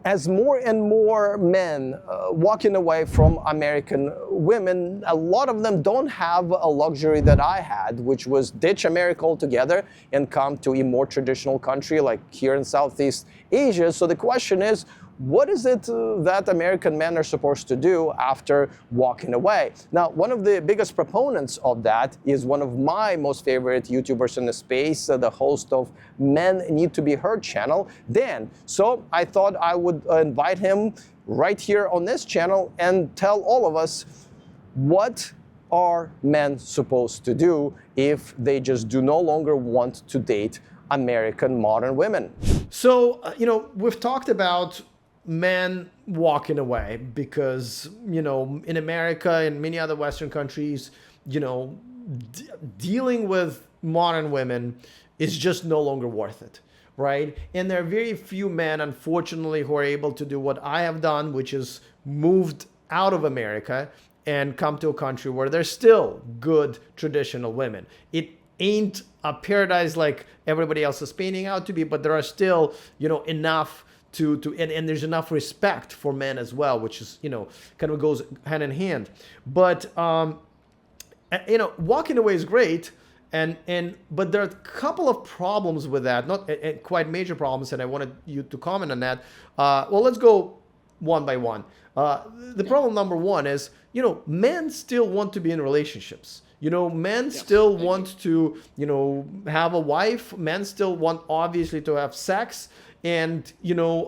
As more and more men walking away from American women, a lot of them don't have a luxury that I had, which was ditch America altogether and come to a more traditional country like here in Southeast Asia. So the question is, what is it that American men are supposed to do after walking away? Now, one of the biggest proponents of that is one of my most favorite YouTubers in the space, the host of Men Need to Be Heard channel, Dan. So I thought I would invite him right here on this channel and tell all of us, what are men supposed to do if they just do no longer want to date American modern women? So, we've talked about men walking away because, in America and many other Western countries, dealing with modern women is just no longer worth it, right? And there are very few men, unfortunately, who are able to do what I have done, which is moved out of America and come to a country where there's still good traditional women. It ain't a paradise like everybody else is painting out to be, but there are still, enough and there's enough respect for men as well, which is, kind of goes hand in hand. But, walking away is great. But there are a couple of problems with that, not quite major problems, and I wanted you to comment on that. Well, let's go one by one. The problem number one is, men still want to be in relationships. Men still want to, have a wife. Men still want, obviously, to have sex. And,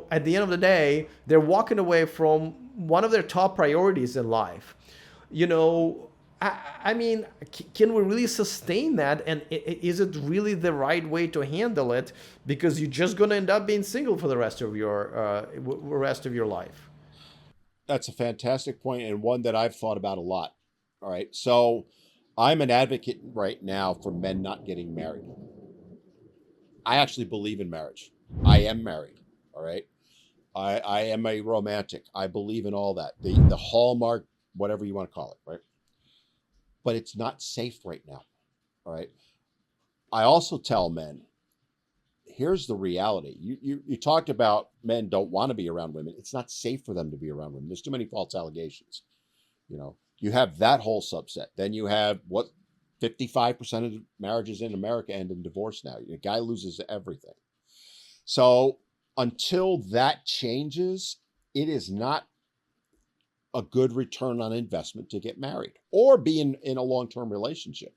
at the end of the day, they're walking away from one of their top priorities in life. I mean, can we really sustain that? And is it really the right way to handle it? Because you're just going to end up being single for the rest of your life. That's a fantastic point, and one that I've thought about a lot. All right. So I'm an advocate right now for men not getting married. I actually believe in marriage. I am married. All right. I am a romantic. I believe in all that. The hallmark, whatever you want to call it, right? But it's not safe right now. All right. I also tell men, here's the reality. You talked about men don't want to be around women. It's not safe for them to be around women. There's too many false allegations. You have that whole subset. Then you have what 55% of marriages in America end in divorce now. A guy loses everything. So until that changes, it is not a good return on investment to get married or be in a long-term relationship.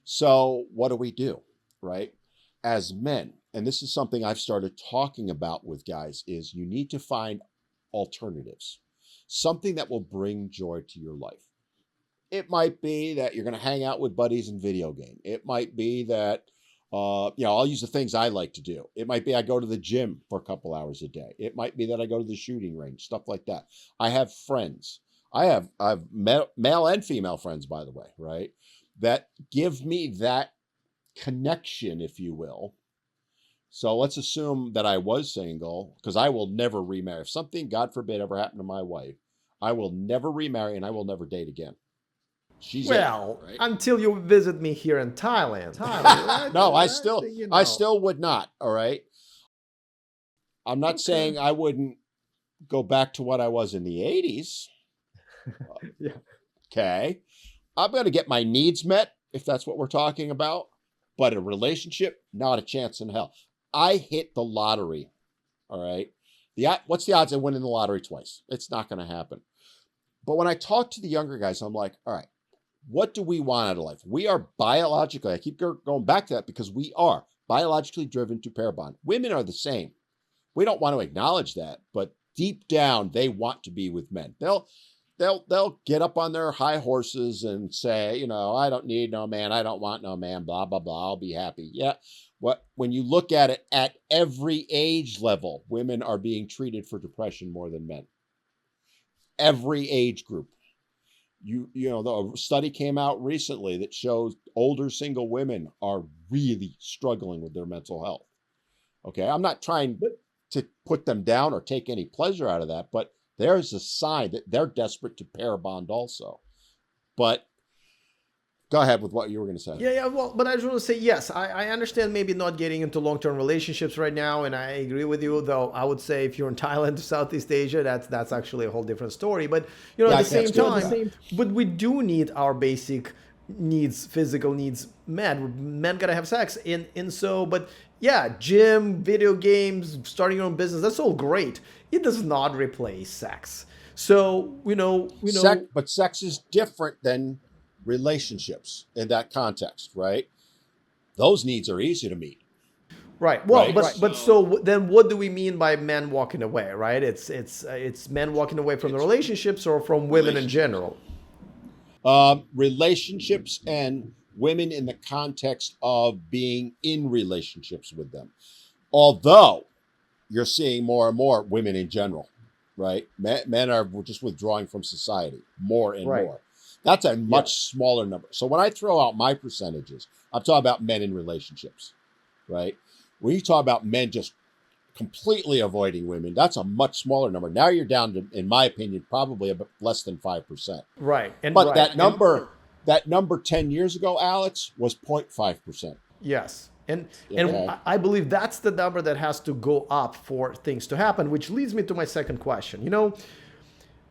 So what do? Right? As men, and this is something I've started talking about with guys, is you need to find alternatives, something that will bring joy to your life. It might be that you're going to hang out with buddies in video game. It might be that, I'll use the things I like to do. It might be I go to the gym for a couple hours a day. It might be that I go to the shooting range, stuff like that. I have friends. I've male and female friends, by the way, right? That give me that connection, if you will. So let's assume that I was single, because I will never remarry. If something, God forbid, ever happened to my wife, I will never remarry and I will never date again. Right? Until you visit me here in Thailand. Right? No, I still would not. All right. I'm not saying I wouldn't go back to what I was in the 80s. Yeah. Okay. I'm going to get my needs met, if that's what we're talking about. But a relationship, not a chance in hell. I hit the lottery. All right. What's the odds of winning the lottery twice? It's not going to happen. But when I talk to the younger guys, I'm like, all right, what do we want out of life? We are biologically, I keep going back to that because we are biologically driven to pair bond. Women are the same. We don't want to acknowledge that, but deep down, they want to be with men. They'll get up on their high horses and say, I don't need no man. I don't want no man, blah, blah, blah. I'll be happy. Yeah. When you look at it at every age level, women are being treated for depression more than men. Every age group. The study came out recently that shows older single women are really struggling with their mental health. Okay. I'm not trying to put them down or take any pleasure out of that, but there's a sign that they're desperate to pair bond also. But Go ahead with what you were going to say. Yeah, yeah. Well, but I just want to say yes. I understand maybe not getting into long-term relationships right now, and I agree with you. Though I would say if you're in Thailand or Southeast Asia, that's actually a whole different story. But you know, Yeah, at the same that's good. time, but we do need our basic needs, physical needs met. Men gotta have sex, and so, but yeah, gym, video games, starting your own business, that's all great. It does not replace sex. So But sex is different than relationships in that context, right? Those needs are easy to meet, right. Well, right? but so then, what do we mean by men walking away? Right? It's men walking away from the relationships or from women in general. Relationships and women in the context of being in relationships with them. Although you're seeing more and more women in general, right? Men are just withdrawing from society more and Right. more. That's a much smaller number. So when I throw out my percentages, I'm talking about men in relationships, right? When you talk about men just completely avoiding women, that's a much smaller number. Now you're down to, in my opinion, probably a bit less than 5%. Right. And But right. that number 10 years ago, Alex, was 0.5%. Yes. And Okay. I believe that's the number that has to go up for things to happen, which leads me to my second question. You know,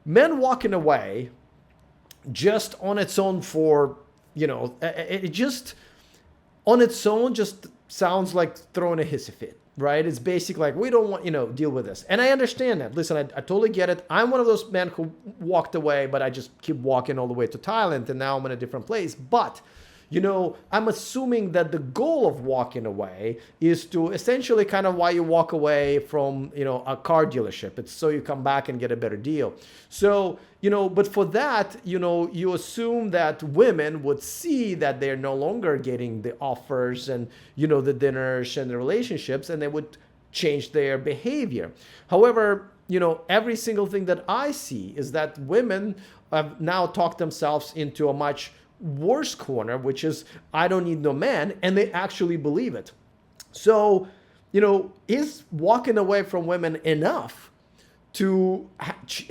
men walking away just on its own for, it just on its own just sounds like throwing a hissy fit, right? It's basically like, we don't want, deal with this. And I understand that. Listen, I totally get it. I'm one of those men who walked away, but I just keep walking all the way to Thailand and now I'm in a different place. But I'm assuming that the goal of walking away is to essentially kind of why you walk away from, a car dealership. It's so you come back and get a better deal. So, but for that, you assume that women would see that they're no longer getting the offers and, the dinners and the relationships, and they would change their behavior. However, every single thing that I see is that women have now talked themselves into a much worse corner, which is I don't need no man, and they actually believe it. So, is walking away from women enough to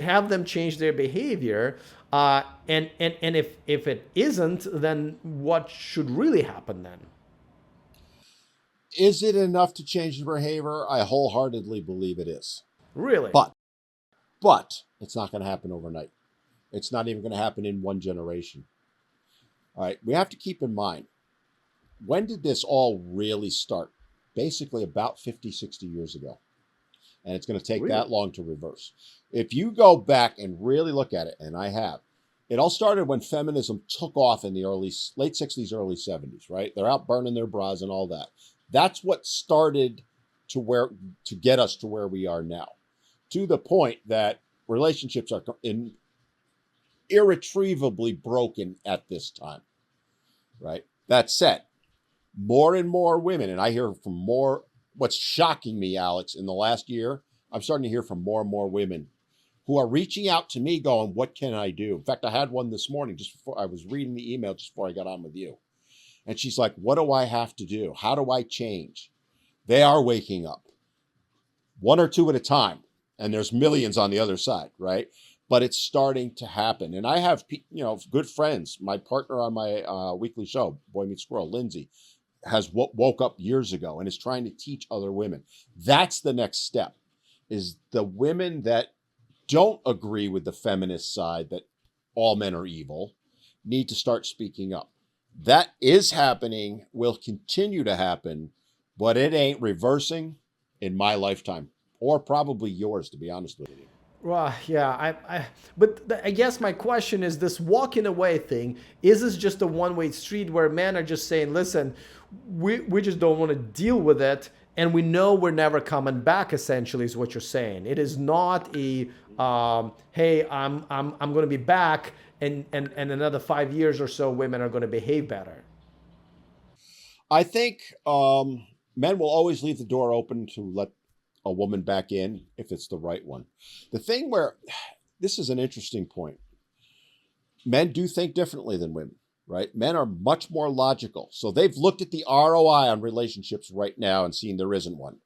have them change their behavior? And if it isn't, then what should really happen then? Is it enough to change the behavior? I wholeheartedly believe it is. Really? But it's not going to happen overnight. It's not even going to happen in one generation. All right, we have to keep in mind, when did this all really start? Basically about 50, 60 years ago. And it's going to take that long to reverse. If you go back and really look at it, and I have, it all started when feminism took off in the late 60s, early 70s, right? They're out burning their bras and all that. That's what started to get us to where we are now, to the point that relationships are irretrievably broken at this time, right? That said, more and more women, and I hear from more, what's shocking me, Alex, in the last year, I'm starting to hear from more and more women who are reaching out to me going, what can I do? In fact, I had one this morning just before I was reading the email, just before I got on with you. And she's like, what do I have to do? How do I change? They are waking up, one or two at a time. And there's millions on the other side, right? But it's starting to happen. And I have, good friends. My partner on my weekly show, Boy Meets Squirrel, Lindsay, has woke up years ago and is trying to teach other women. That's the next step, is the women that don't agree with the feminist side that all men are evil need to start speaking up. That is happening, will continue to happen, but it ain't reversing in my lifetime, or probably yours, to be honest with you. Well, yeah, I guess my question is, this walking away thing, is this just a one-way street where men are just saying, listen, we just don't want to deal with it, and we know we're never coming back, essentially, is what you're saying. It is not a, hey, I'm going to be back, and another 5 years or so, women are going to behave better. I think men will always leave the door open to let a woman back in if it's the right one. The thing where, this is an interesting point. Men do think differently than women, right? Men are much more logical. So they've looked at the ROI on relationships right now and seen there isn't one.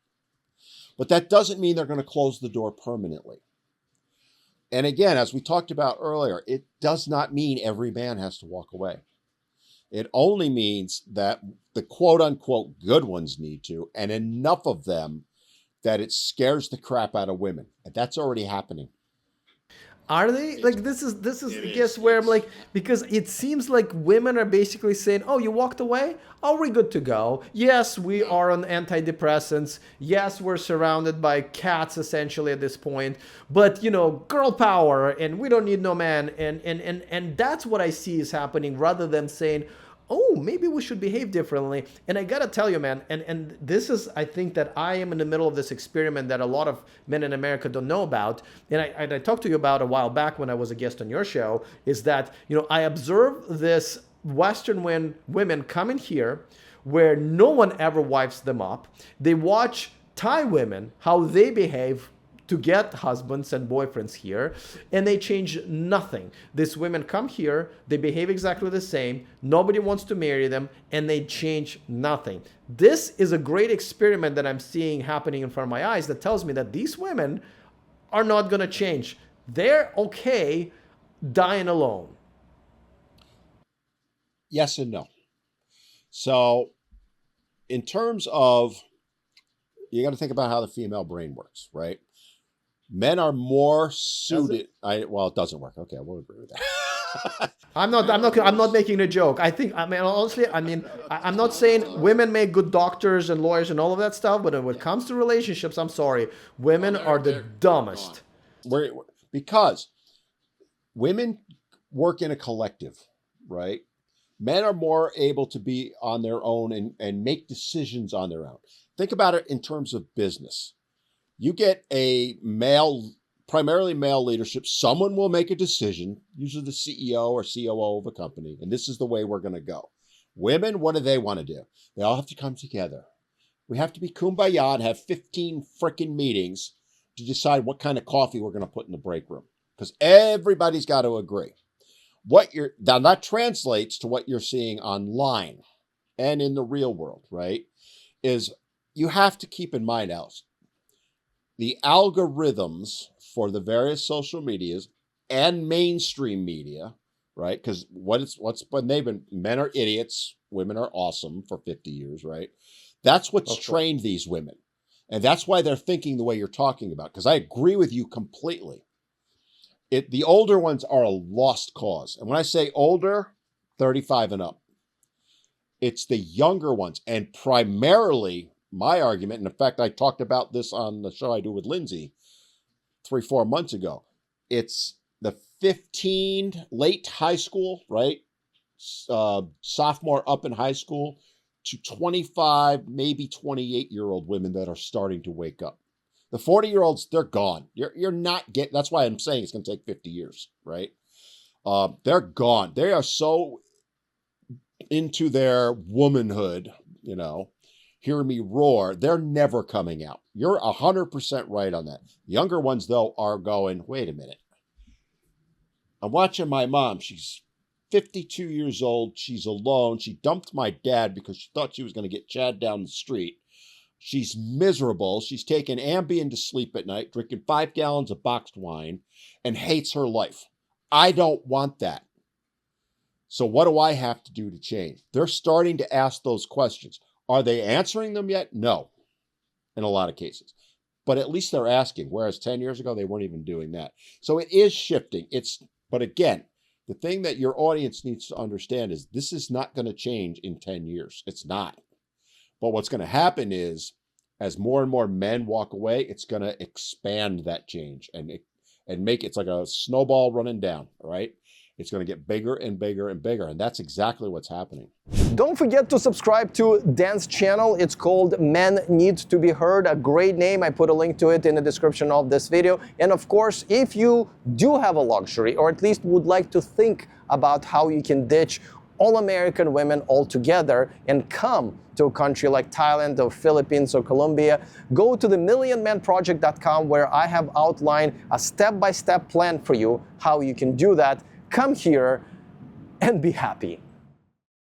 But that doesn't mean they're going to close the door permanently. And again, as we talked about earlier, it does not mean every man has to walk away. It only means that the quote unquote good ones need to, and enough of them that it scares the crap out of women. And that's already happening. Are they like this is I guess where I'm like, because it seems like women are basically saying, oh, you walked away, are we good to go? Yes, we are on antidepressants, yes, we're surrounded by cats essentially at this point, but you know, girl power, and we don't need no man, and that's what I see is happening, rather than saying, oh, maybe we should behave differently. And I gotta tell you, man, and this is, I think that I am in the middle of this experiment that a lot of men in America don't know about. And I talked to you about a while back when I was a guest on your show, is that, you know, I observe this Western women coming here where no one ever wipes them up. They watch Thai women, how they behave to get husbands and boyfriends here, and they change nothing. These women come here, they behave exactly the same, nobody wants to marry them, and they change nothing. This is a great experiment that I'm seeing happening in front of my eyes that tells me that these women are not going to change. They're okay dying alone. Yes and no. So in terms of, you got to think about how the female brain works, right? Men are more suited. Well, it doesn't work. Okay, I will agree with that. I'm not making a joke. I think, I mean, honestly, I'm not saying women make good doctors and lawyers and all of that stuff, but when it comes to relationships, I'm sorry, women are the dumbest. Because women work in a collective, right? Men are more able to be on their own and make decisions on their own. Think about it in terms of business. You get a primarily male leadership, someone will make a decision, usually the CEO or COO of a company, and this is the way we're going to go. Women, what do they want to do? They all have to come together. We have to be kumbaya and have 15 freaking meetings to decide what kind of coffee we're going to put in the break room, because everybody's got to agree. Now that translates to what you're seeing online and in the real world, right? Is you have to keep in mind, Alice, the algorithms for the various social medias and mainstream media, right? Because men are idiots, women are awesome for 50 years, right? That's what's trained these women. And that's why they're thinking the way you're talking about. Because I agree with you completely. The older ones are a lost cause. And when I say older, 35 and up. It's the younger ones. And primarily, my argument, and in fact, I talked about this on the show I do with Lindsay 3-4 months ago. It's the 15, late high school, right? Sophomore up in high school to 25, maybe 28-year-old women that are starting to wake up. The 40-year-olds, they're gone. You're not getting, that's why I'm saying it's going to take 50 years, right? They're gone. They are so into their womanhood, you know, hear me roar, they're never coming out. You're 100% right on that. Younger ones, though, are going, wait a minute. I'm watching my mom. She's 52 years old. She's alone. She dumped my dad because she thought she was going to get Chad down the street. She's miserable. She's taking Ambien to sleep at night, drinking 5 gallons of boxed wine, and hates her life. I don't want that. So what do I have to do to change? They're starting to ask those questions. Are they answering them yet? No, in a lot of cases. But at least they're asking, whereas 10 years ago, they weren't even doing that. So it is shifting. But again, the thing that your audience needs to understand is this is not going to change in 10 years. It's not. But what's going to happen is, as more and more men walk away, it's going to expand that change and make it's like a snowball running down, right? It's going to get bigger and bigger and bigger. And that's exactly what's happening. Don't forget to subscribe to Dan's channel. It's called Men Need to Be Heard, a great name. I put a link to it in the description of this video. And of course, if you do have a luxury, or at least would like to think about how you can ditch all American women altogether and come to a country like Thailand or Philippines or Colombia, go to the millionmanproject.com, where I have outlined a step-by-step plan for you how you can do that. Come here and be happy.